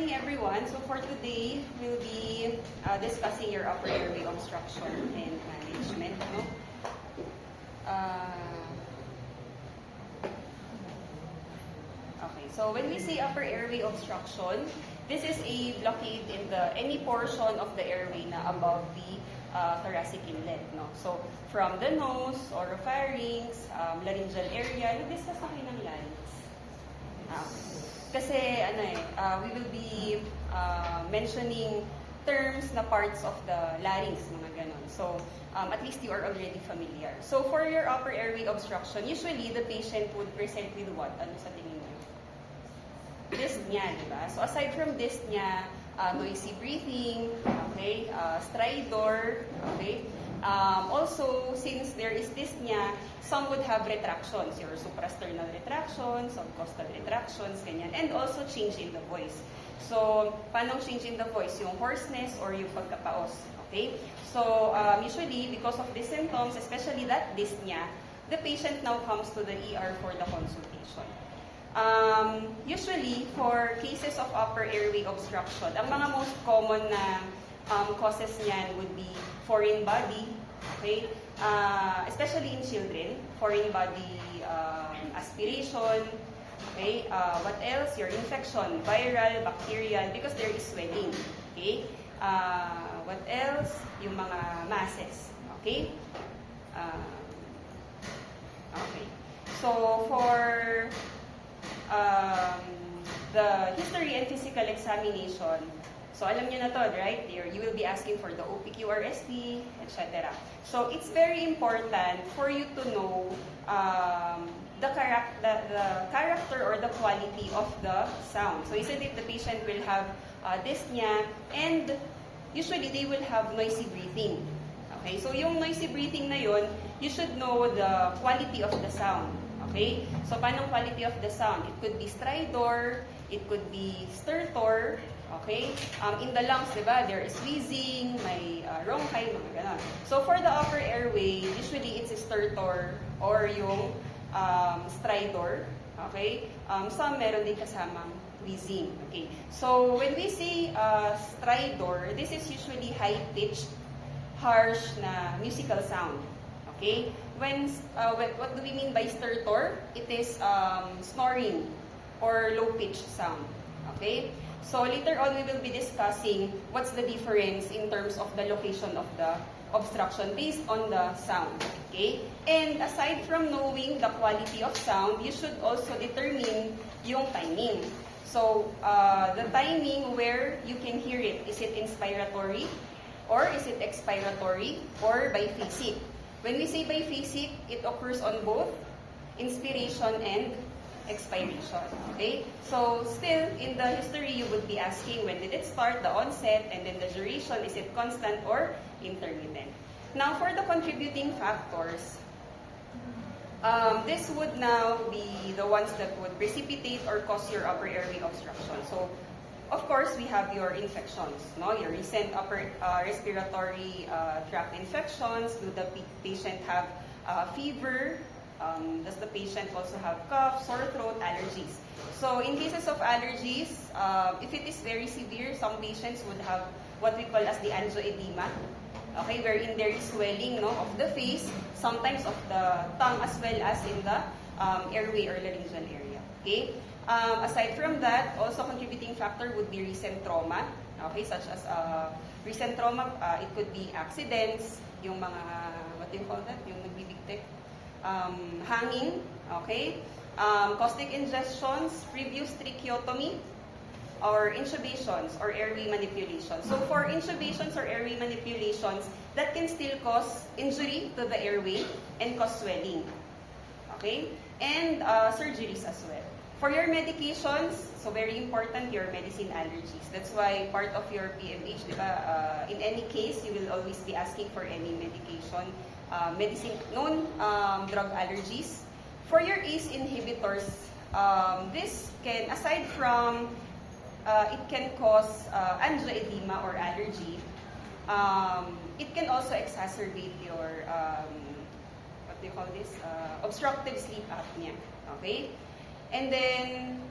morning, everyone. So for today, we'll be discussing your upper airway obstruction and management. No? Okay, so when we say upper airway obstruction, this is a blockade in any portion of the airway na above the thoracic inlet. No? So from the nose, oropharynx, laryngeal area, nag-discuss na kayo ng larynx. Kasi we will be mentioning terms na parts of the larynx, mga ganon. So, at least you are already familiar. So, for your upper airway obstruction, usually the patient would present with what? Ano sa tingin niyo? Dyspnea, di ba? So, aside from dyspnea, noisy breathing, okay, stridor, okay. Also, since there is dyspnea, some would have retractions, your suprasternal retractions, subcostal retractions, ganyan, and also change in the voice. So, paano change in the voice? Yung hoarseness or yung pagkapaos, okay? So, usually, because of these symptoms, especially that dyspnea, the patient now comes to the ER for the consultation. Usually, for cases of upper airway obstruction, ang mga most common na causes niyan would be foreign body, okay? Especially in children, foreign body aspiration, okay? What else? Your infection, viral, bacterial, because there is swelling, okay? What else? Yung mga masses, okay? Okay. So, for the history and physical examination, so alam niyo na to, right? You will be asking for the OPQRST, etc. So it's very important for you to know the character or the quality of the sound. So isn't it the patient will have dyspnea, and usually they will have noisy breathing. Okay, so yung noisy breathing na yon, you should know the quality of the sound. Okay, so paano quality of the sound? It could be stridor, it could be stertor. Okay? In the lungs, diba, there is wheezing, may rhonchi, mga ganon. So, for the upper airway, usually it's a stertor or yung stridor. Okay? Some meron din kasamang wheezing. Okay? So, when we say stridor, this is usually high-pitched, harsh na musical sound. Okay? What do we mean by stertor? It is snoring or low-pitched sound. Okay? So later on, we will be discussing what's the difference in terms of the location of the obstruction based on the sound. Okay? And aside from knowing the quality of sound, you should also determine yung timing. So, the timing where you can hear it, is it inspiratory or is it expiratory or biphasic? When we say biphasic, it occurs on both inspiration and expiration. Okay? So, still, in the history, you would be asking when did it start, the onset, and then the duration, is it constant or intermittent? Now, for the contributing factors, this would now be the ones that would precipitate or cause your upper airway obstruction. So, of course, we have your infections, no? Your recent upper respiratory tract infections. Do the patient have fever? Does the patient also have cough, sore throat, allergies? So in cases of allergies, if it is very severe, some patients would have what we call as the angioedema, okay, wherein there is swelling, no, of the face, sometimes of the tongue, as well as in the airway or laryngeal area. Okay. Aside from that, also contributing factor would be recent trauma, okay, such as recent trauma. It could be accidents, yung mga, what do you call that, yung nagbibigtek, hanging, okay, caustic ingestions, previous tracheotomy, or intubations or airway manipulations. So for intubations or airway manipulations, that can still cause injury to the airway and cause swelling, okay, and surgeries as well. For your medications, so very important, your medicine allergies. That's why part of your PMH, diba, in any case, you will always be asking for any medication, known drug allergies. For your ACE inhibitors, this can, aside from it can cause angioedema or allergy, it can also exacerbate your what do you call this? Obstructive sleep apnea. Okay? And then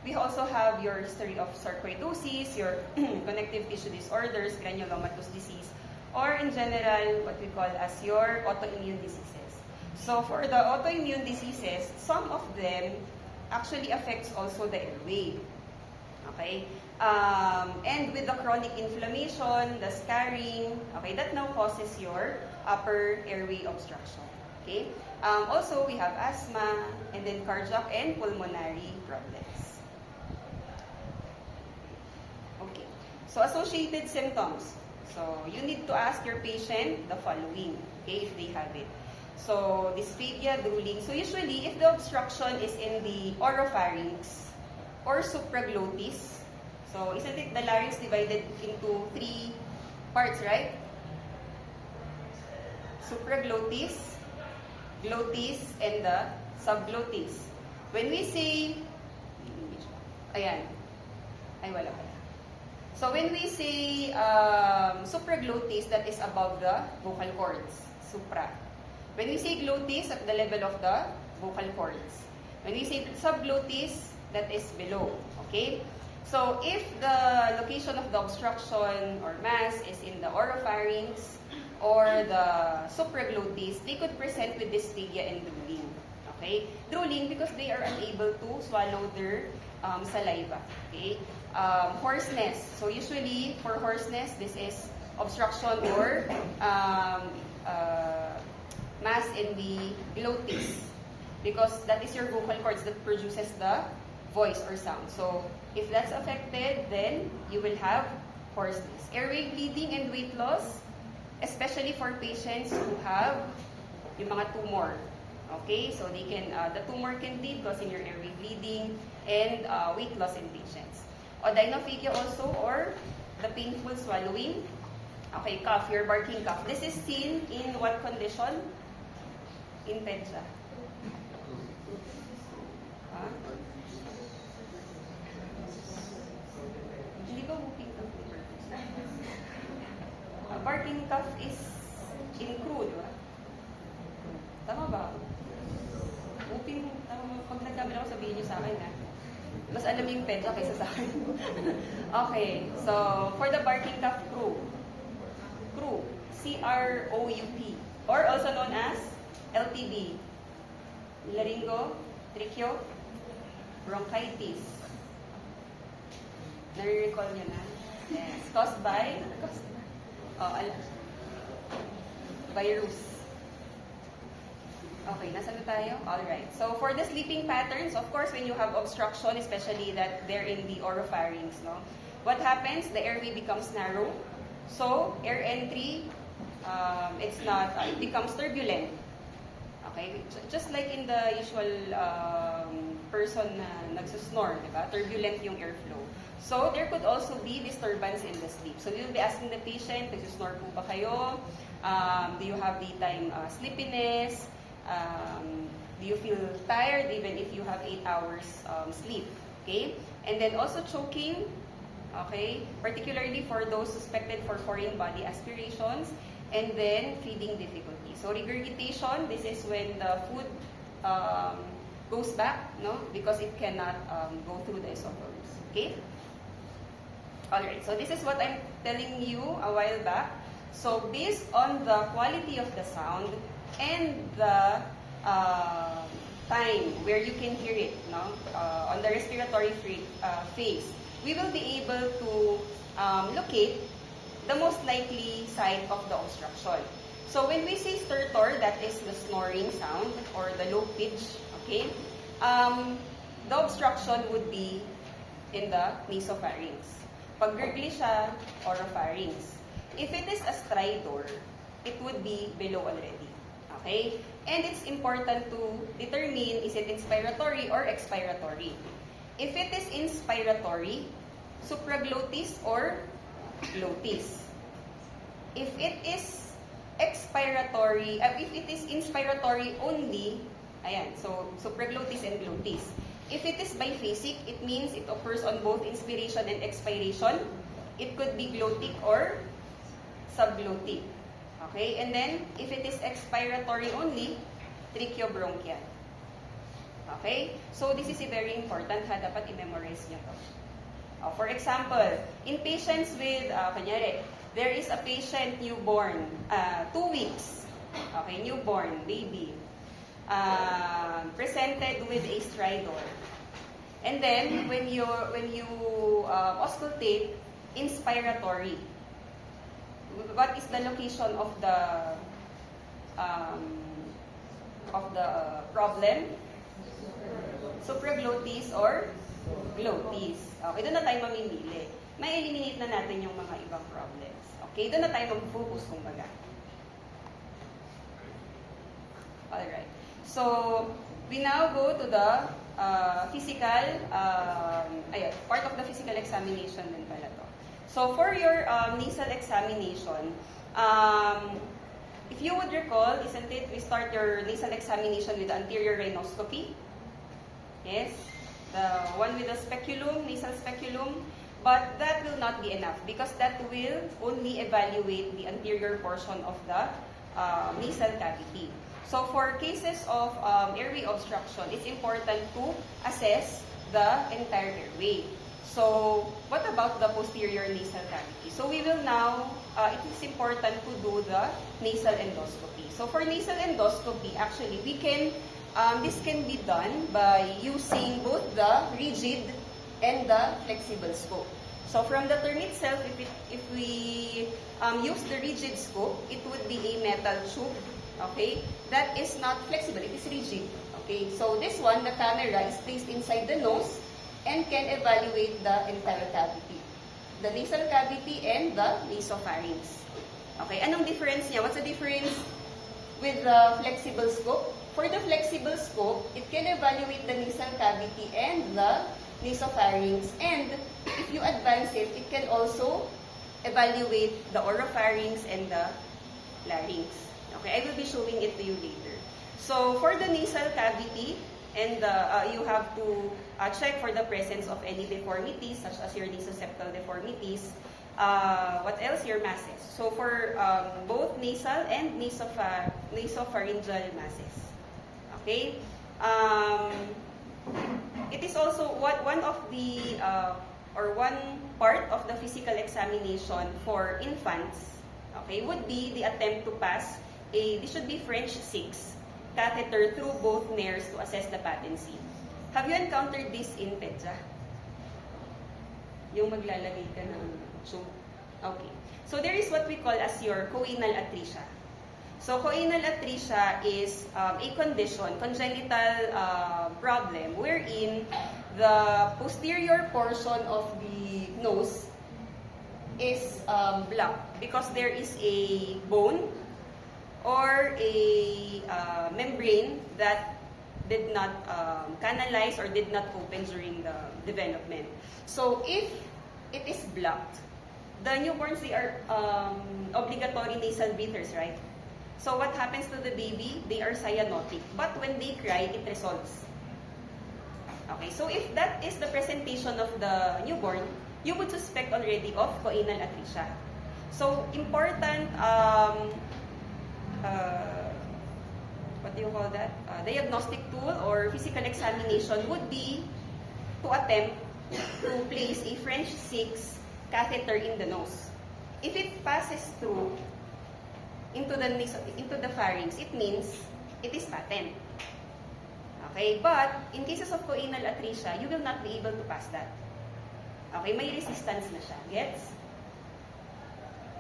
We also have your history of sarcoidosis, your connective tissue disorders, granulomatous disease, or in general, what we call as your autoimmune diseases. So for the autoimmune diseases, some of them actually affects also the airway. Okay? And with the chronic inflammation, the scarring, okay, that now causes your upper airway obstruction. Okay? Also, we have asthma, and then cardiac and pulmonary problems. Okay. So, associated symptoms. So, you need to ask your patient the following, okay, if they have it. So, dysphagia, drooling. So, usually, if the obstruction is in the oropharynx or supraglottis, so isn't it the larynx divided into 3 parts, right? Supraglottis, glottis, and the subglottis. When we say, ayan, ay wala pala. So when we say supraglottis, that is above the vocal cords, supra. When we say glottis, at the level of the vocal cords. When we say subglottis, that is below, okay? So if the location of the obstruction or mass is in the oropharynx or the supraglottis, they could present with dysphagia and drooling, okay? Drooling because they are unable to swallow their saliva, okay? Hoarseness. So usually for hoarseness, this is obstruction or mass in the glottis because that is your vocal cords that produces the voice or sound. So if that's affected, then you will have hoarseness. Airway bleeding and weight loss, especially for patients who have yung mga tumor. Okay, so they can the tumor can bleed causing your airway bleeding and weight loss in patients. Odynophagia also, or the painful swallowing. Okay, cough, your barking cough. This is seen in what condition? In PEDSA. Huh? Hindi ba whooping cough? Barking cough is in crude, di ba? Tama ba? Whooping, tama ba? Pag nagkamali ako, sabihin niyo sa akin, ha? Mas alam yung PEDSA kaysa sa akin. Okay, so for the barking cough, CROUP, C-R-O-U-P, or also known as LTB, laryngo, tracheo, bronchitis. Nare-recall nyo na? Yes. Caused by virus. Okay, nasa na tayo? Alright. So, for the sleeping patterns, of course, when you have obstruction, especially that they're in the oropharynx, no? What happens? The airway becomes narrow. So, air entry, it becomes turbulent. Okay? Just like in the usual person na nagsusnore, diba? Turbulent yung airflow. So, there could also be disturbance in the sleep. So, you'll be asking the patient, nagsusnore po ba kayo? Do you have daytime sleepiness? Do you feel tired even if you have 8 hours sleep? Okay? And then also choking, okay? Particularly for those suspected for foreign body aspirations, and then feeding difficulty. So regurgitation, this is when the food goes back, no? Because it cannot go through the esophagus. Okay? Alright, so this is what I'm telling you a while back. So based on the quality of the sound and the time where you can hear it, no? On the respiratory phase, we will be able to locate the most likely site of the obstruction. So when we say stertor, that is the snoring sound or the low pitch, okay? The obstruction would be in the nasopharynx. Pag gurgly siya, oropharynx. If it is a stridor, it would be below already. Okay? And it's important to determine, is it inspiratory or expiratory? If it is inspiratory, supraglottis or glottis. If it is expiratory, if it is inspiratory only, ayan, so supraglottis and glottis. If it is biphasic, it means it occurs on both inspiration and expiration. It could be glottic or subglottic. Okay? And then, if it is expiratory only, tracheobronchial. Okay? So, this is very important ha. Dapat i-memorize nyo to. For example, in patients with, kunyari, there is a patient newborn, 2 weeks. Okay, newborn, baby. Presented with a stridor. And then, when you auscultate, inspiratory. What is the location of the problem? Supraglottis or glottis. Okay, doon na tayo mamimili. May eliminate na natin yung mga ibang problems. Okay, doon na tayo mag-focus kumbaga. Alright. So, we now go to the physical, part of the physical examination din pala to. So, for your nasal examination, if you would recall, isn't it, we start your nasal examination with the anterior rhinoscopy. Yes, the one with the speculum, nasal speculum. But that will not be enough because that will only evaluate the anterior portion of the nasal cavity. So for cases of airway obstruction, it's important to assess the entire airway. So what about the posterior nasal cavity? So we will now, it is important to do the nasal endoscopy. So for nasal endoscopy, actually, we can, this can be done by using both the rigid and the flexible scope. So from the term itself, if we use the rigid scope, it would be a metal tube, okay? That is not flexible, it is rigid, okay? So this one, the camera is placed inside the nose and can evaluate the entire cavity. The nasal cavity and the nasopharynx. Okay, anong difference niya? What's the difference with the flexible scope? For the flexible scope, it can evaluate the nasal cavity and the nasopharynx. And if you advance it, it can also evaluate the oropharynx and the larynx. Okay, I will be showing it to you later. So, for the nasal cavity, and you have to check for the presence of any deformities, such as your nasoseptal deformities. What else? Your masses. So, for both nasal and nasopharyngeal masses. Okay? It is also one of the, or one part of the physical examination for infants, okay, would be the attempt to pass this should be French 6 catheter through both nares to assess the patency. Have you encountered this in PEDSA? Yung maglalagay ka ng tube. Okay. So there is what we call as your choanal atresia. So choanal atresia is a condition, congenital problem, wherein the posterior portion of the nose is blocked because there is a bone or a membrane that did not canalize or did not open during the development. So if it is blocked, the newborns, they are obligatory nasal breathers, right? So what happens to the baby? They are cyanotic. But when they cry, it resolves. Okay, so if that is the presentation of the newborn, you would suspect already of choanal atresia. So important, what do you call that? Diagnostic tool or physical examination would be to attempt to place a French 6 catheter in the nose. If it passes through into the pharynx, it means it is patent. Okay, but in cases of choanal atresia, you will not be able to pass that. Okay, may resistance na siya. Gets?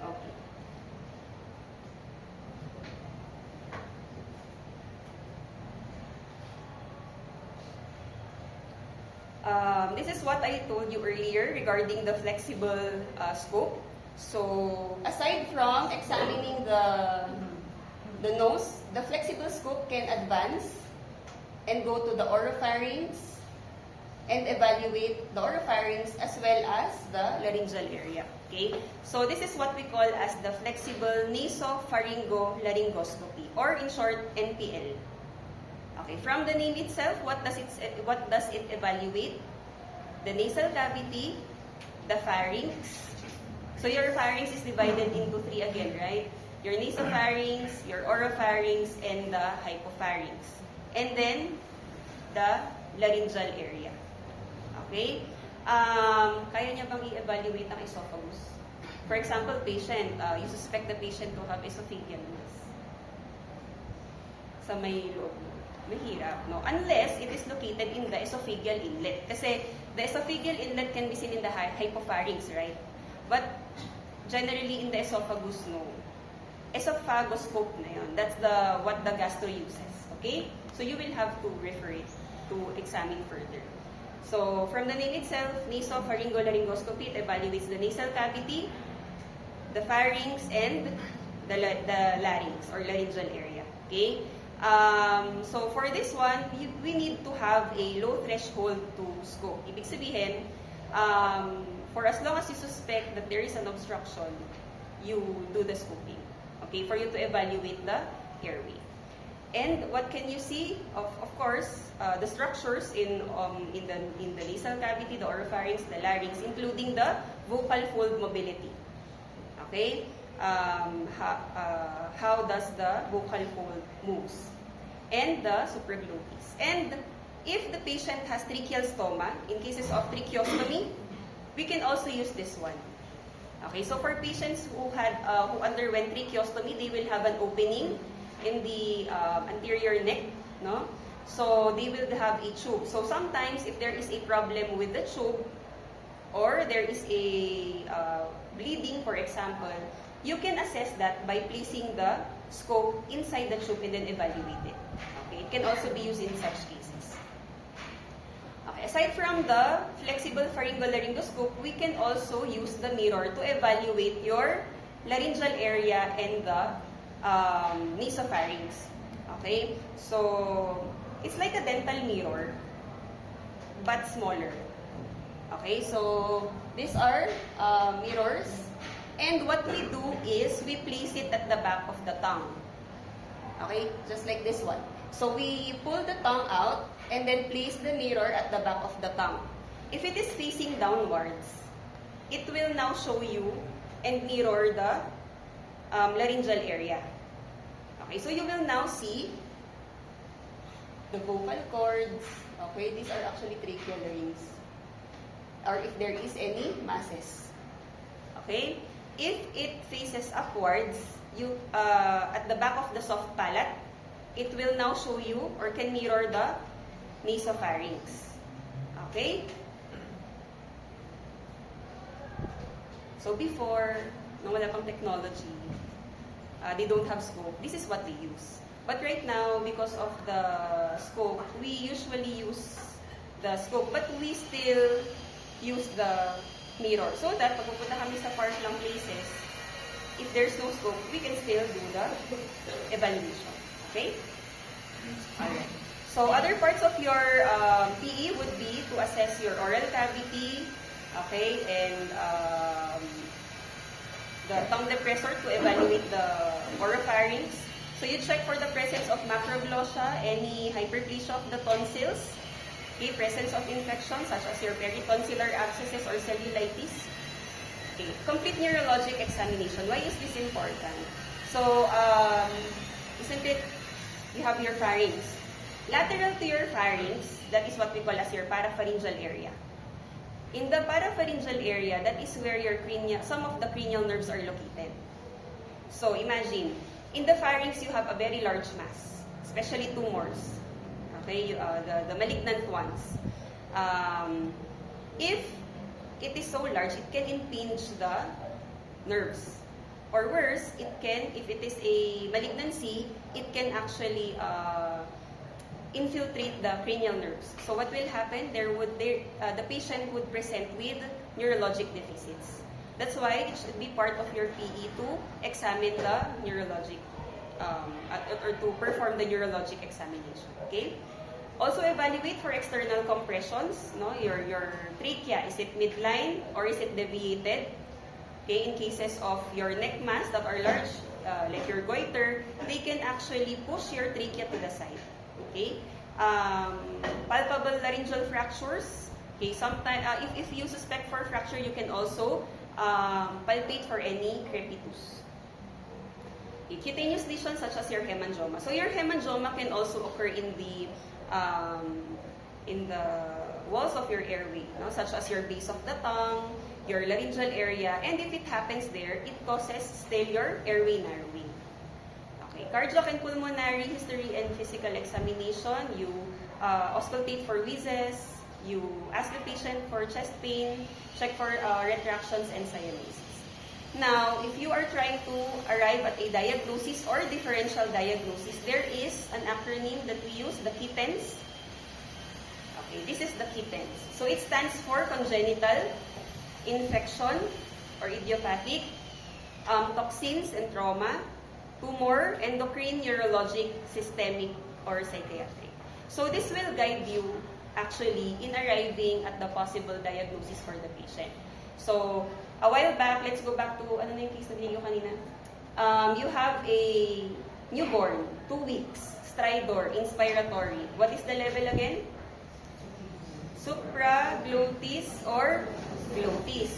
Okay. This is what I told you earlier regarding the flexible scope. So, aside from examining the nose, the flexible scope can advance and go to the oropharynx and evaluate the oropharynx as well as the laryngeal area. Okay? So, this is what we call as the flexible nasopharyngo-laryngoscopy, or in short, NPL. Okay, from the name itself, what does it evaluate? The nasal cavity, the pharynx. So your pharynx is divided into 3 again, right? Your nasopharynx, your oropharynx, and the hypopharynx. And then the laryngeal area. Okay? Kaya niya bang i-evaluate ang esophagus? For example, patient, you suspect the patient to have esophageal mass. Sa may loob. Mahirap, no? Unless it is located in the esophageal inlet. Kasi the esophageal inlet can be seen in the hypopharynx, right? But generally in the esophagus, no. Esophagoscope na yun. That's what the gastro uses. Okay? So you will have to refer it to examine further. So from the name itself, nasopharyngolaryngoscopy, it evaluates the nasal cavity, the pharynx, and the larynx or laryngeal area. Okay? So for this one, we need to have a low threshold to scope. Ibig sabihin, for as long as you suspect that there is an obstruction, you do the scoping. Okay, for you to evaluate the airway. And what can you see? Of course, the structures in the nasal cavity, the oropharynx, the larynx, including the vocal fold mobility. Okay, how does the vocal fold moves? And the supraglottis. And if the patient has tracheal stoma, in cases of tracheostomy, we can also use this one. Okay, so for patients who underwent tracheostomy, they will have an opening in the anterior neck, no? So they will have a tube. So sometimes, if there is a problem with the tube, or there is a bleeding, for example, you can assess that by placing the scope inside the tube and then evaluate it. Okay, it can also be used in such cases. Okay, aside from the flexible pharyngolaryngoscope, we can also use the mirror to evaluate your laryngeal area and the nasopharynx. Okay, so it's like a dental mirror, but smaller. Okay, so these are mirrors. And what we do is we place it at the back of the tongue. Okay, just like this one. So we pull the tongue out and then place the mirror at the back of the tongue. If it is facing downwards, it will now show you and mirror the laryngeal area. Okay, so you will now see the vocal cords. Okay, these are actually tracheal larynx. Or if there is any masses. Okay? If it faces upwards, you at the back of the soft palate, it will now show you or can mirror the nasopharynx. Okay? So before, nung wala pang technology, they don't have scope. This is what they use. But right now, because of the scope, we usually use the scope, but we still use the mirror. So that pag pupunta kami sa far-flung places, if there's no scope, we can still do the evaluation. Okay? Alright. So other parts of your PE would be to assess your oral cavity, okay, and the tongue depressor to evaluate the oropharynx. So you check for the presence of macroglossia, any hyperplasia of the tonsils, okay, presence of infections such as your peritonsillar abscesses or cellulitis. Okay, complete neurologic examination. Why is this important? So, isn't it, you have your pharynx. Lateral to your pharynx, that is what we call as your parapharyngeal area. In the parapharyngeal area, that is where your some of the cranial nerves are located. So, imagine, in the pharynx, you have a very large mass, especially tumors. Okay, the malignant ones. If it is so large, it can impinge the nerves. Or worse, it can, if it is a malignancy, it can actually infiltrate the cranial nerves. So what will happen? The patient would present with neurologic deficits. That's why it should be part of your PE to examine the neurologic, or to perform the neurologic examination. Okay. Also evaluate for external compressions. No, your trachea, is it midline or is it deviated? Okay, in cases of your neck mass that are large, like your goiter, they can actually push your trachea to the side. Okay, palpable laryngeal fractures. Okay, sometimes if you suspect for fracture, you can also palpate for any crepitus. Okay, cutaneous lesions such as your hemangioma. So your hemangioma can also occur in the in the walls of your airway, no? Such as your base of the tongue, your laryngeal area, and if it happens there, it causes still your airway narrowing. Okay, cardiac and pulmonary history and physical examination, you auscultate for wheezes, you ask the patient for chest pain, check for retractions and cyanosis. Now, if you are trying to arrive at a diagnosis or differential diagnosis, there is an acronym that we use, the KITENS. Okay, this is the KITENS. So it stands for congenital, infection or idiopathic, toxins and trauma, tumor, endocrine, neurologic, systemic, or psychiatric. So this will guide you actually in arriving at the possible diagnosis for the patient. So, a while back, let's go back to, ano na yung case na binigay ko kanina? You have a newborn, 2 weeks, stridor, inspiratory. What is the level again? Supraglottis or glottis.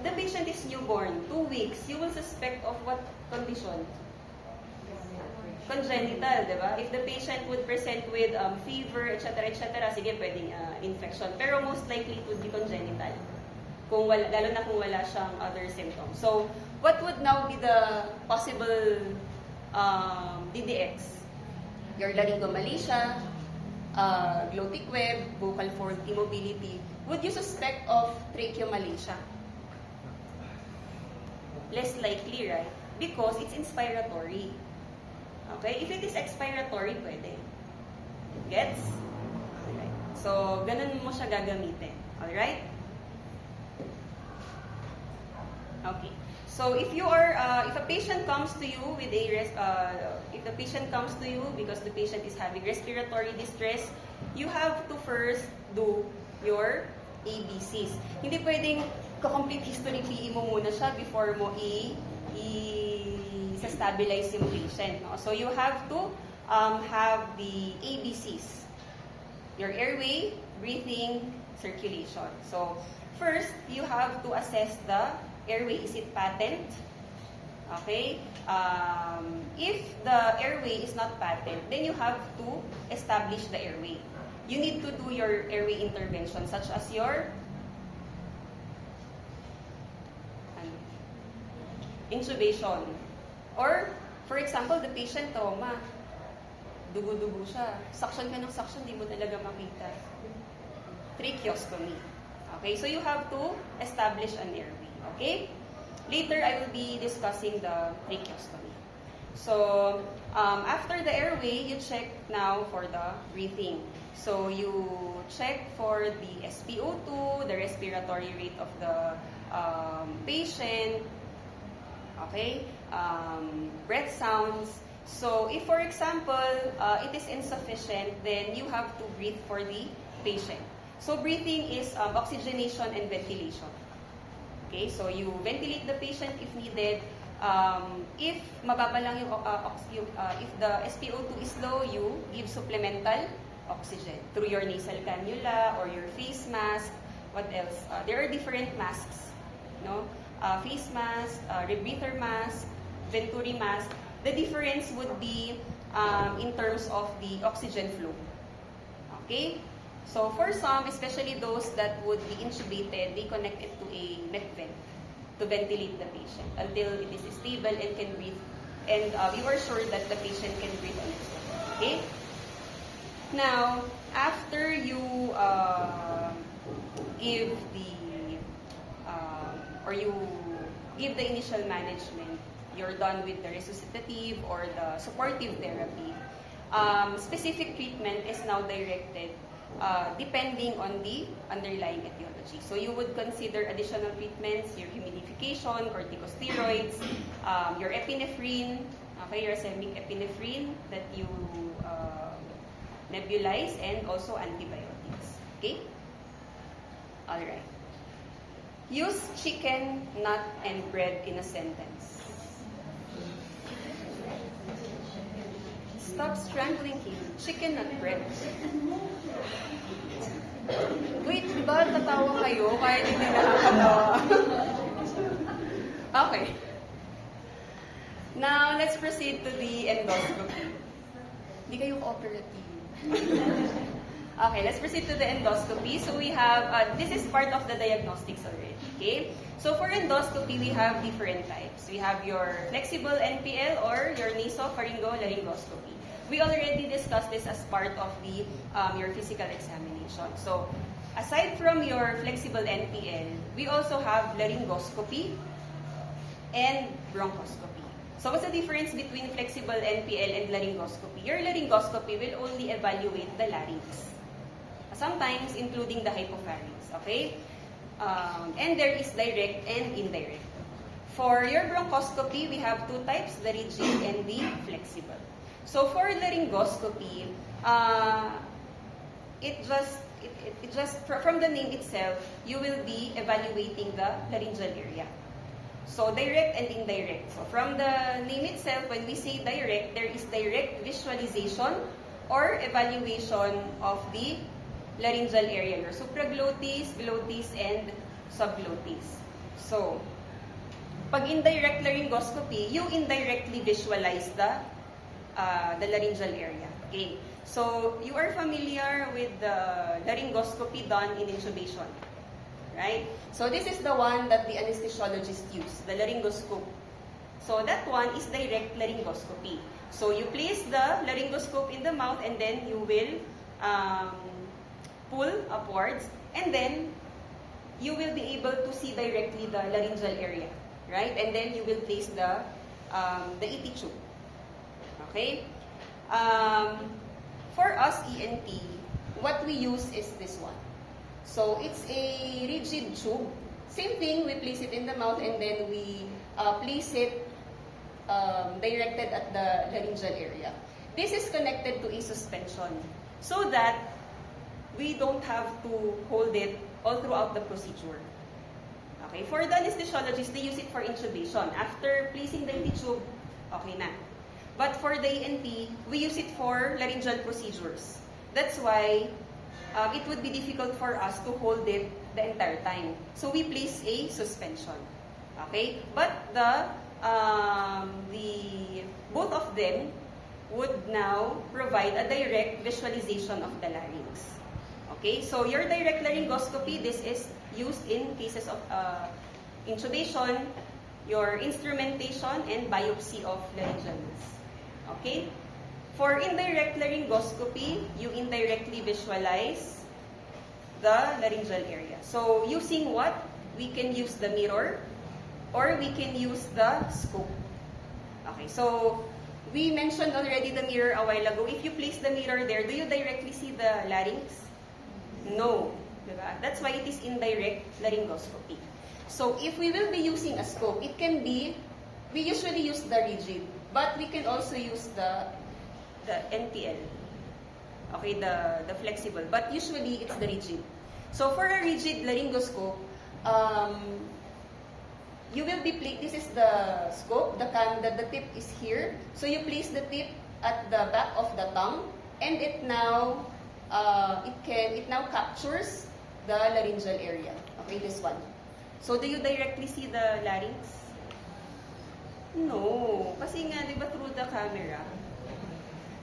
The patient is newborn, 2 weeks. You will suspect of what condition? Congenital, di ba? If the patient would present with fever, etc., sige, pwedeng infection. Pero most likely it would be congenital. Kung wala, lalo na kung wala siyang other symptoms. So, what would now be the possible DDX? Your laryngomalacia, glottic web, vocal fold immobility. Would you suspect of tracheomalacia? Less likely, right? Because it's inspiratory. Okay? If it is expiratory, pwede. Gets? Alright. So, ganun mo siya gagamitin. Alright? Okay. So, if you are, if a patient comes to you with a, if the patient comes to you because the patient is having respiratory distress, you have to first do your ABCs. Hindi pwedeng complete history PE mo muna siya before mo i-stabilize yung patient. No? So, you have to have the ABCs. Your airway, breathing, circulation. So, first, you have to assess the airway. Is it patent? Okay? If the airway is not patent, then you have to establish the airway. You need to do your airway intervention such as your intubation. Or, for example, the patient trauma. Dugo-dugo siya. Suction ka ng suction, di mo talaga makita. Tracheostomy. Okay, so you have to establish an airway. Okay? Later, I will be discussing the tracheostomy. So, after the airway, you check now for the breathing. So, you check for the SpO2, the respiratory rate of the patient, okay? Breath sounds. So, if for example, it is insufficient, then you have to breathe for the patient. So, breathing is oxygenation and ventilation. Okay, so you ventilate the patient if needed. If mababa lang yung, if the SpO2 is low, you give supplemental oxygen through your nasal cannula or your face mask. What else? There are different masks, no? Face mask, rebreather mask, Venturi mask. The difference would be in terms of the oxygen flow. Okay? So, for some, especially those that would be intubated, they connect it to a med vent to ventilate the patient until it is stable and can breathe. And you are sure that the patient can breathe on its own. Okay? Now, after you give the, or you give the initial management, you're done with the resuscitative or the supportive therapy. Specific treatment is now directed depending on the underlying etiology. So you would consider additional treatments, your humidification, corticosteroids, your epinephrine, okay, your racemic epinephrine that you nebulize, and also antibiotics. Okay? Alright. Use chicken, nut, and bread in a sentence. Stop strangling him. Chicken, nut, bread. Wait, di ba tatawa kayo? Kaya hindi nakakatawa. Okay. Now, let's proceed to the endoscopy. Hindi kayo cooperative. Okay, let's proceed to the endoscopy. So we have, this is part of the diagnostics already, okay? So for endoscopy, we have different types. We have your flexible NPL or your nasopharyngo-laryngoscopy. We already discussed this as part of the your physical examination. So aside from your flexible NPL, we also have laryngoscopy and bronchoscopy. So what's the difference between flexible NPL and laryngoscopy? Your laryngoscopy will only evaluate the larynx, sometimes including the hypopharynx, okay? And there is direct and indirect. For your bronchoscopy, we have two types, the rigid and the flexible. So for laryngoscopy, from the name itself, you will be evaluating the laryngeal area. So direct and indirect. So from the name itself, when we say direct, there is direct visualization or evaluation of the laryngeal area, your supraglottis, glottis, and subglottis. So, pag indirect laryngoscopy, you indirectly visualize the laryngeal area. Okay. So, you are familiar with the laryngoscopy done in intubation, right? So, this is the one that the anesthesiologist use, the laryngoscope. So, that one is direct laryngoscopy. So, you place the laryngoscope in the mouth and then you will pull upwards, and then you will be able to see directly the laryngeal area, right? And then you will place the ET tube. Okay? For us ENT, what we use is this one. So it's a rigid tube. Same thing, we place it in the mouth and then we place it directed at the laryngeal area. This is connected to a suspension so that we don't have to hold it all throughout the procedure. Okay, for the anesthesiologist, they use it for intubation. After placing the ET tube, okay na. But for the ENT, we use it for laryngeal procedures. That's why it would be difficult for us to hold it the entire time. So we place a suspension. Okay, but both of them would now provide a direct visualization of the larynx. Okay, so your direct laryngoscopy, this is used in cases of intubation, your instrumentation, and biopsy of laryngeal mass. Okay? For indirect laryngoscopy, you indirectly visualize the laryngeal area. So, using what? We can use the mirror or we can use the scope. Okay, so we mentioned already the mirror a while ago. If you place the mirror there, do you directly see the larynx? No. Diba? That's why it is indirect laryngoscopy. So, if we will be using a scope, it can be, we usually use the rigid, but we can also use the NPL. Okay, the flexible. But usually, it's the rigid. So, for a rigid laryngoscope, you will be, this is the scope, the tip is here. So, you place the tip at the back of the tongue, and it now captures the laryngeal area. Okay, this one. So, do you directly see the larynx? No. Kasi nga, di ba, through the camera?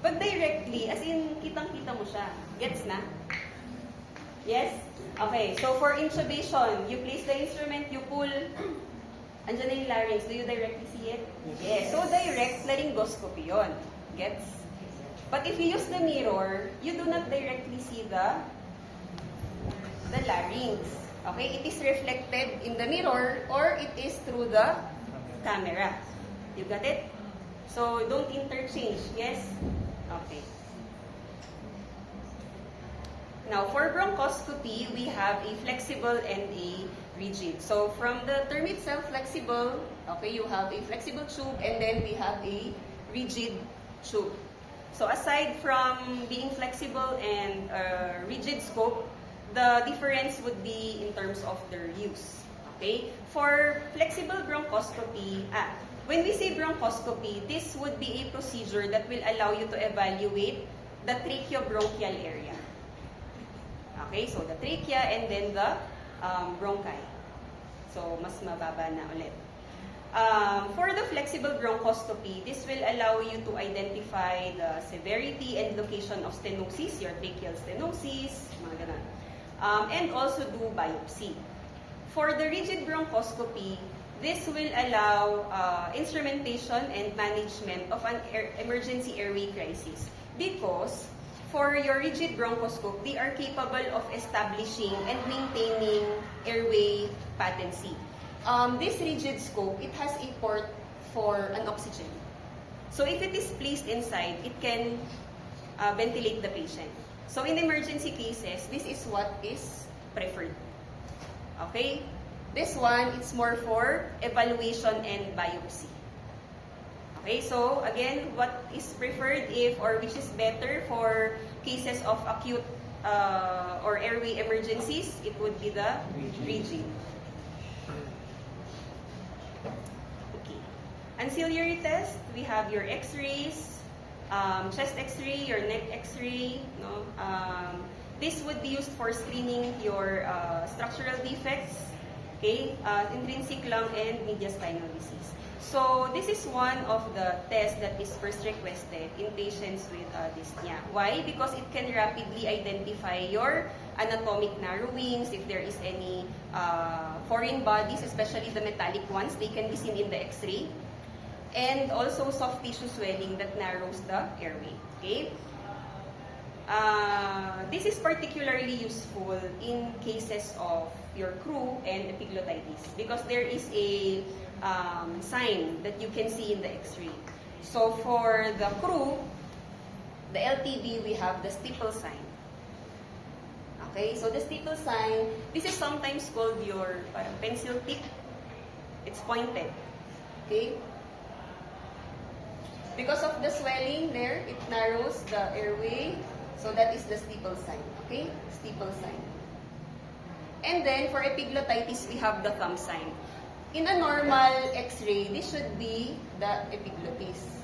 But directly, as in, kitang-kita mo siya. Gets na? Yes? Okay, so for intubation, you place the instrument, you pull, andyan na yung larynx. Do you directly see it? Yes. So, direct laryngoscopy yun. Gets? But if you use the mirror, you do not directly see the larynx. Okay? It is reflected in the mirror or it is through the camera. You got it? So, don't interchange. Yes? Okay. Now, for bronchoscopy, we have a flexible and a rigid. So, from the term itself, flexible, okay, you have a flexible tube and then we have a rigid tube. So aside from being flexible and rigid scope, the difference would be in terms of their use. Okay? For flexible bronchoscopy, when we say bronchoscopy, this would be a procedure that will allow you to evaluate the tracheobronchial area. Okay? So the trachea and then the bronchi. So mas mababa na ulit. For the flexible bronchoscopy, this will allow you to identify the severity and location of stenosis, your tracheal stenosis, mga ganun. And also do biopsy. For the rigid bronchoscopy, this will allow instrumentation and management of an emergency airway crisis because for your rigid bronchoscope, they are capable of establishing and maintaining airway patency. This rigid scope, it has a port for an oxygen. So if it is placed inside, it can ventilate the patient. So in emergency cases, this is what is preferred. Okay? This one, it's more for evaluation and biopsy. Okay, so again, what is preferred or which is better for cases of acute or airway emergencies, it would be the rigid. Okay. Ancillary test, we have your x-rays, chest x-ray, your neck x-ray. No? This would be used for screening your structural defects, okay, intrinsic lung and mediastinal disease. So this is one of the tests that is first requested in patients with dyspnea. Why? Because it can rapidly identify your anatomic narrowings, if there is any foreign bodies, especially the metallic ones, they can be seen in the x-ray. And also soft tissue swelling that narrows the airway. Okay? This is particularly useful in cases of your crew and epiglottitis because there is a sign that you can see in the x-ray. So for the crew, the LTB, we have the steeple sign. Okay, so the steeple sign, this is sometimes called your pencil tip. It's pointed. Okay? Because of the swelling there, it narrows the airway. So that is the steeple sign. Okay? Steeple sign. And then for epiglottitis, we have the thumb sign. In a normal x-ray, this should be the epiglottis.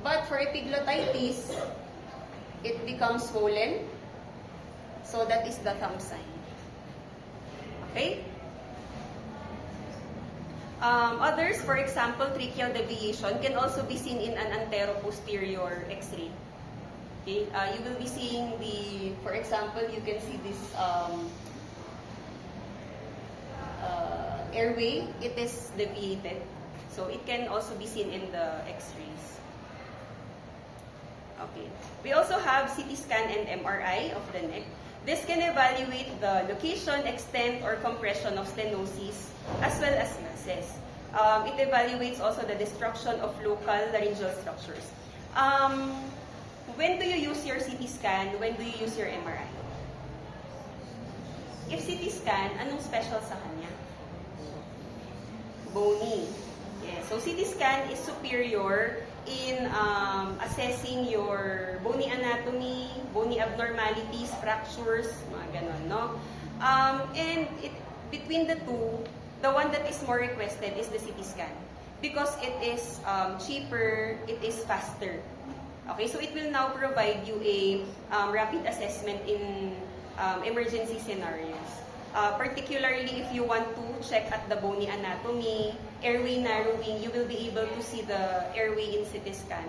But for epiglottitis, it becomes swollen. So that is the thumb sign. Okay? Others, for example, tracheal deviation can also be seen in an antero-posterior x-ray. Okay? You will be seeing the, for example, you can see this airway, it is deviated. So it can also be seen in the x-rays. Okay. We also have CT scan and MRI of the neck. This can evaluate the location, extent, or compression of stenosis as well as masses. It evaluates also the destruction of local laryngeal structures. When do you use your CT scan? When do you use your MRI? If CT scan, anong special sa kanya? Bony. Yes. So CT scan is superior in assessing your bony anatomy, bony abnormalities, fractures, mga ganon, no? And between the two, the one that is more requested is the CT scan because it is cheaper, it is faster. Okay, so it will now provide you a rapid assessment in emergency scenarios. Particularly if you want to check at the bony anatomy, airway narrowing, you will be able to see the airway in CT scan,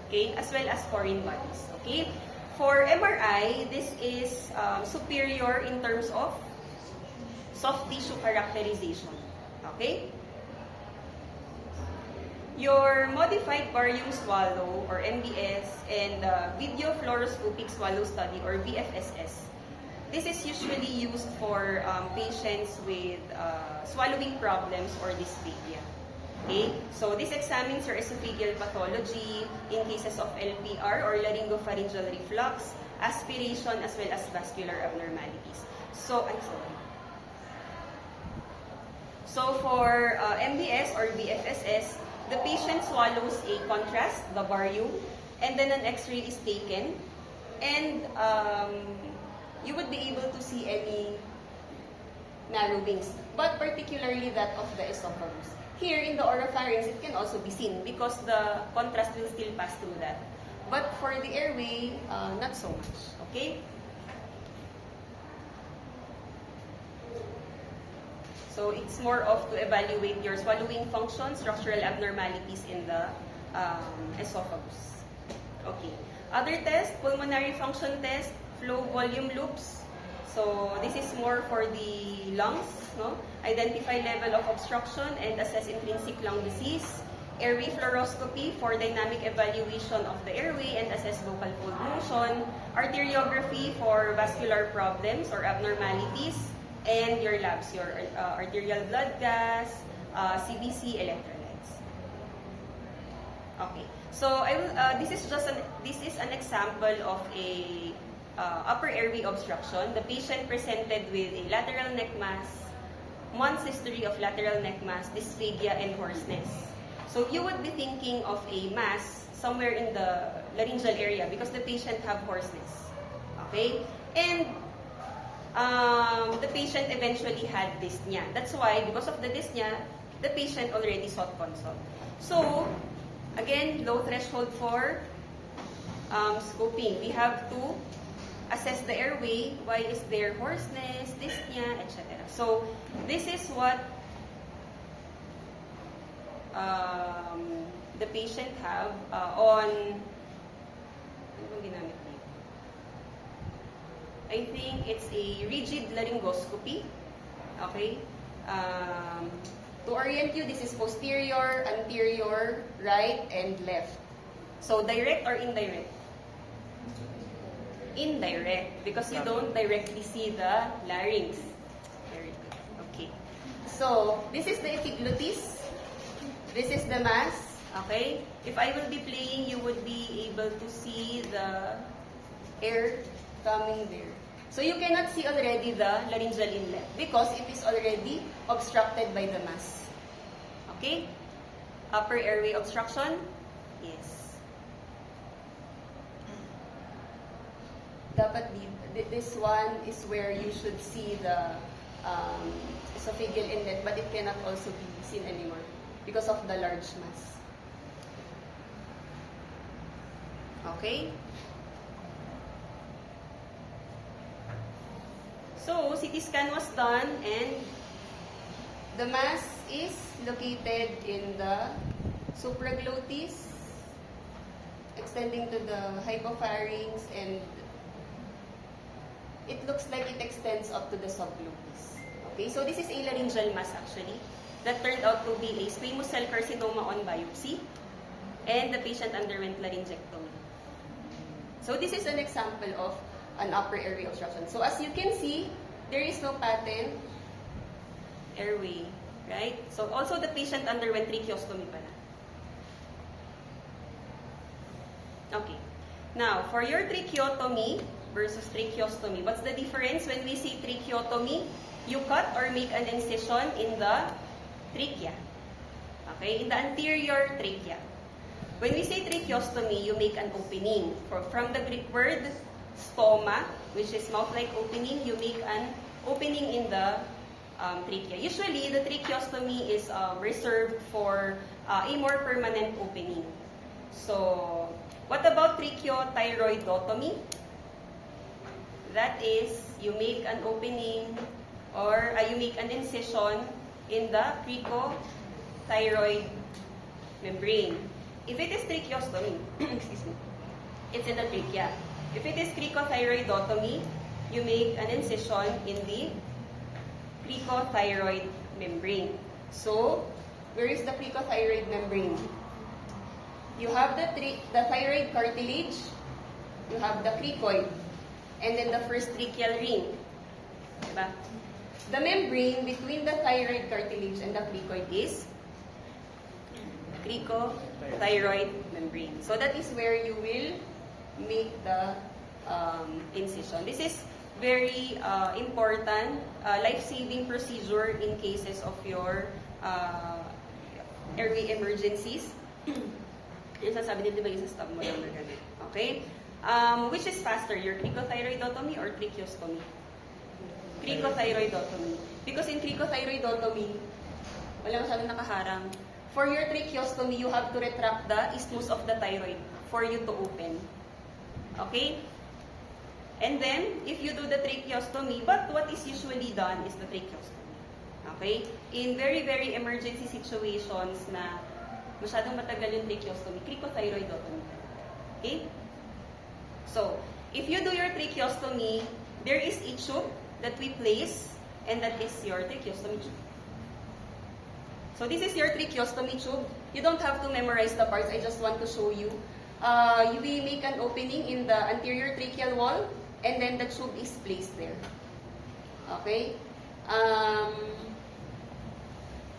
okay, as well as foreign bodies. Okay, for MRI, this is superior in terms of soft tissue characterization. Okay, your modified barium swallow or MBS and video fluoroscopic swallow study or VFSS. This is usually used for patients with swallowing problems or dysphagia. Okay? So this examines your esophageal pathology in cases of LPR or laryngopharyngeal reflux, aspiration, as well as vascular abnormalities. So, I'm sorry. So for MBS or VFSS, the patient swallows a contrast, the barium, and then an X-ray is taken, and you would be able to see any narrowings, but particularly that of the esophagus. Here in the oropharynx, it can also be seen because the contrast will still pass through that. But for the airway, not so much. Okay? So it's more of to evaluate your swallowing function, structural abnormalities in the esophagus. Okay. Other test, pulmonary function test, flow volume loops. So this is more for the lungs, no? Identify level of obstruction and assess intrinsic lung disease. Airway fluoroscopy for dynamic evaluation of the airway and assess vocal fold motion. Arteriography for vascular problems or abnormalities. And your labs, your arterial blood gas, CBC, electrolytes. Okay. So this is an example of a upper airway obstruction. The patient presented with a lateral neck mass, months history of lateral neck mass, dysphagia, and hoarseness. So you would be thinking of a mass somewhere in the laryngeal area because the patient have hoarseness. Okay? And the patient eventually had dyspnea. That's why, because of the dyspnea, the patient already sought consult. So, again, low threshold for scoping. We have to assess the airway. Why is there hoarseness, dyspnea, etc. So, this is what the patient have on... Ano bang ginamit niya? I think it's a rigid laryngoscopy. Okay? To orient you, this is posterior, anterior, right, and left. So, direct or indirect? Indirect, because you don't directly see the larynx. Very good. Okay. So, this is the epiglottis. This is the mass. Okay? If I will be playing, you would be able to see the air coming there. So you cannot see already the laryngeal inlet because it is already obstructed by the mass. Okay? Upper airway obstruction? Yes. Dapat this one is where you should see the esophageal inlet, but it cannot also be seen anymore because of the large mass. Okay? So, CT scan was done and the mass is located in the supraglottis, extending to the hypopharynx, and it looks like it extends up to the subglottis. Okay, so this is a laryngeal mass actually that turned out to be a squamous cell carcinoma on biopsy, and the patient underwent laryngectomy. So this is an example of an upper airway obstruction. So as you can see, there is no patent airway, right? So also the patient underwent tracheostomy pala. Okay. Now, for your tracheotomy versus tracheostomy, what's the difference? When we say tracheotomy, you cut or make an incision in the trachea. Okay? In the anterior trachea. When we say tracheostomy, you make an opening. From the Greek word stoma, which is mouth-like opening, you make an opening in the trachea. Usually, the tracheostomy is reserved for a more permanent opening. So, what about tracheothyroidotomy? That is, you make an opening or you make an incision in the cricothyroid membrane. If it is tracheostomy, excuse me, it's in the trachea. If it is cricothyroidotomy, you make an incision in the cricothyroid membrane. So, where is the cricothyroid membrane? You have the thyroid cartilage, you have the cricoid, and then the first tracheal ring. Diba? The membrane between the thyroid cartilage and the cricoid is cricothyroid membrane. So that is where you will make the incision. This is very important life-saving procedure in cases of your airway emergencies. Yung sasabi nila, diba yung sa stab mo lang na ganun. Okay? Which is faster, your cricothyroidotomy or tracheostomy? Cricothyroidotomy. Because in cricothyroidotomy, wala masyadong nakaharang. For your tracheostomy, you have to retract the isthmus of the thyroid for you to open. Okay? And then, if you do the tracheostomy, but what is usually done is the tracheostomy. Okay? In very, very emergency situations na masyadong matagal yung tracheostomy, cricothyroidotomy. Okay? So, if you do your tracheostomy, there is a tube that we place, and that is your tracheostomy tube. So, this is your tracheostomy tube. You don't have to memorize the parts. I just want to show you. We make an opening in the anterior tracheal wall, and then the tube is placed there. Okay?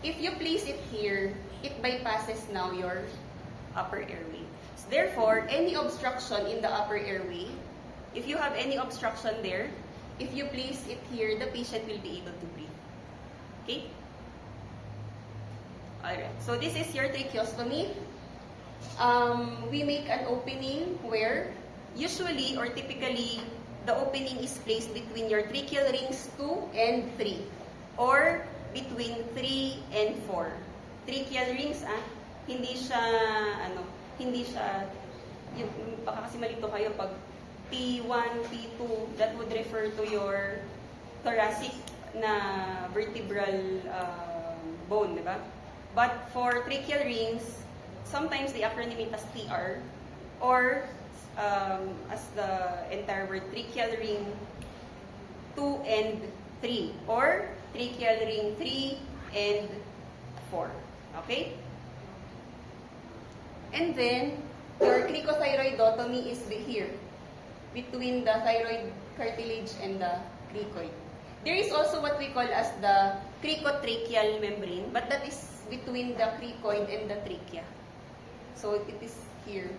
If you place it here, it bypasses now your upper airway. So therefore, any obstruction in the upper airway, if you have any obstruction there, if you place it here, the patient will be able to breathe. Okay? Alright, so this is your tracheostomy. We make an opening where usually or typically the opening is placed between your tracheal rings 2 and 3 or between 3 and 4. Tracheal rings, hindi siya, yung, baka kasi malito kayo pag P1, P2, that would refer to your thoracic na vertebral bone, di ba? But for tracheal rings, sometimes they acronym it as TR or as the entire word, tracheal ring 2 and 3 or tracheal ring 3 and 4. Okay? And then, your cricothyroidotomy is here, between the thyroid cartilage and the cricoid. There is also what we call as the cricotracheal membrane, but that is between the cricoid and the trachea. So, it is here.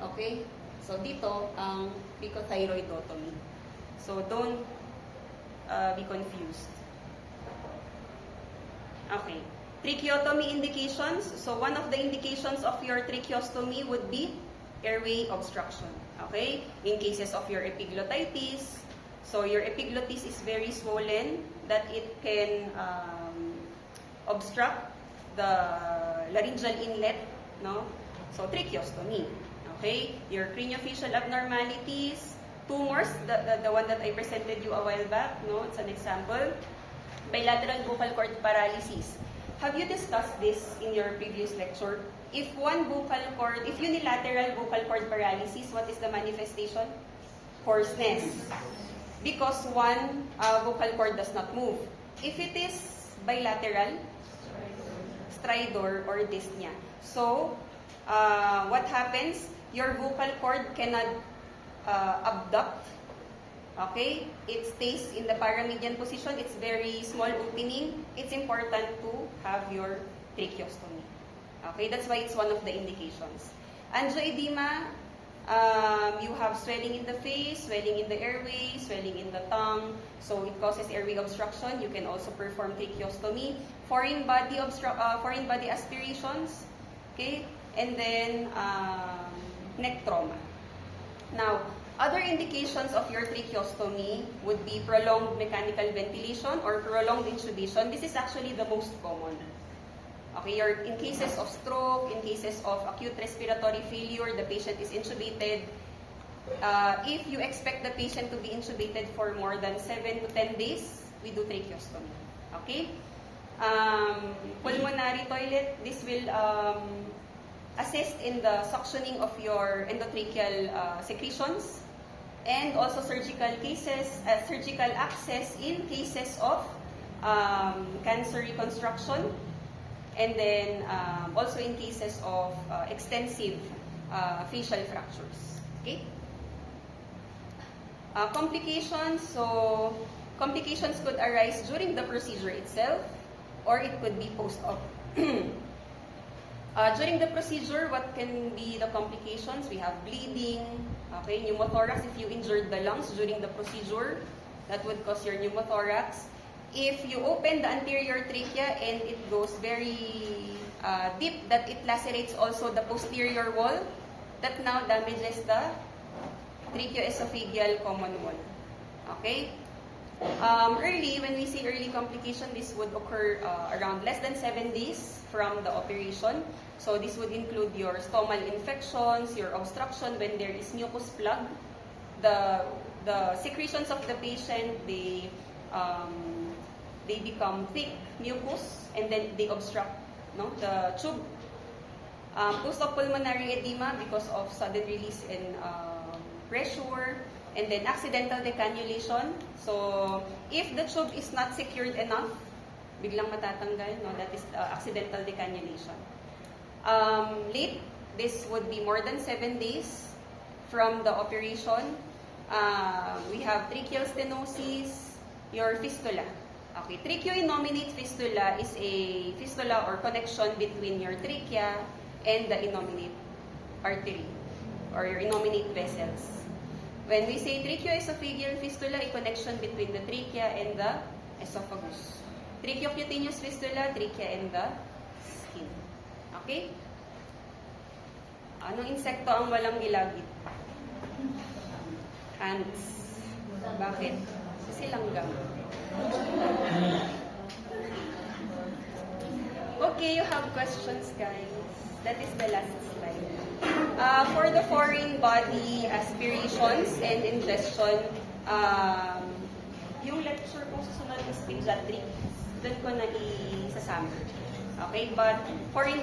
Okay? So, dito, ang cricothyroidotomy. So, don't be confused. Okay. Tracheotomy indications. So, one of the indications of your tracheostomy would be airway obstruction. Okay? In cases of your epiglottitis, so your epiglottis is very swollen that it can obstruct the laryngeal inlet, no? So, tracheostomy. Okay? Your craniofacial abnormalities, tumors, the one that I presented you a while back, no? It's an example. Bilateral vocal cord paralysis. Have you discussed this in your previous lecture? If unilateral vocal cord paralysis, what is the manifestation? Hoarseness. Because one vocal cord does not move. If it is bilateral, stridor or dyspnea. So, what happens? Your vocal cord cannot abduct. Okay? It stays in the paramedian position. It's very small opening. It's important to have your tracheostomy. Okay? That's why it's one of the indications. Angioedema, you have swelling in the face, swelling in the airway, swelling in the tongue. So it causes airway obstruction. You can also perform tracheostomy. Foreign body aspirations. Okay? And then neck trauma. Now, other indications of your tracheostomy would be prolonged mechanical ventilation or prolonged intubation. This is actually the most common. Okay, in cases of stroke, in cases of acute respiratory failure, the patient is intubated. If you expect the patient to be intubated for more than 7 to 10 days, we do tracheostomy. Okay? Pulmonary toilet, this will assist in the suctioning of your endotracheal secretions. And also surgical access in cases of cancer reconstruction, and then also in cases of extensive facial fractures. Okay? Complications. So, complications could arise during the procedure itself, or it could be post-op. During the procedure, what can be the complications? We have bleeding, okay, pneumothorax. If you injured the lungs during the procedure, that would cause your pneumothorax. If you open the anterior trachea and it goes very deep, that it lacerates also the posterior wall, that now damages the tracheoesophageal common wall. Okay? Early, when we say early complication, this would occur around less than 7 days from the operation. So this would include your stomal infections, your obstruction when there is mucus plug. The secretions of the patient, they they become thick mucus, and then they obstruct, no, the tube. Post-pulmonary edema because of sudden release in pressure, and then accidental decannulation. So, if the tube is not secured enough, biglang matatanggal, no, that is accidental decannulation. Late, this would be more than 7 days from the operation. We have tracheal stenosis, your fistula. Okay, tracheoinnominate fistula is a fistula or connection between your trachea and the innominate artery or your innominate vessels. When we say tracheoesophageal fistula, a connection between the trachea and the esophagus. Tracheocutaneous fistula, trachea and the skin. Okay? Anong insekto ang walang gilagid? Ants. Bakit? Kasi langgam. Okay, you have questions, guys. That is the last slide. For the foreign body aspirations and ingestion, yung lecture kong susunod is pediatrics. Doon ko na i-sasama. Okay, but foreign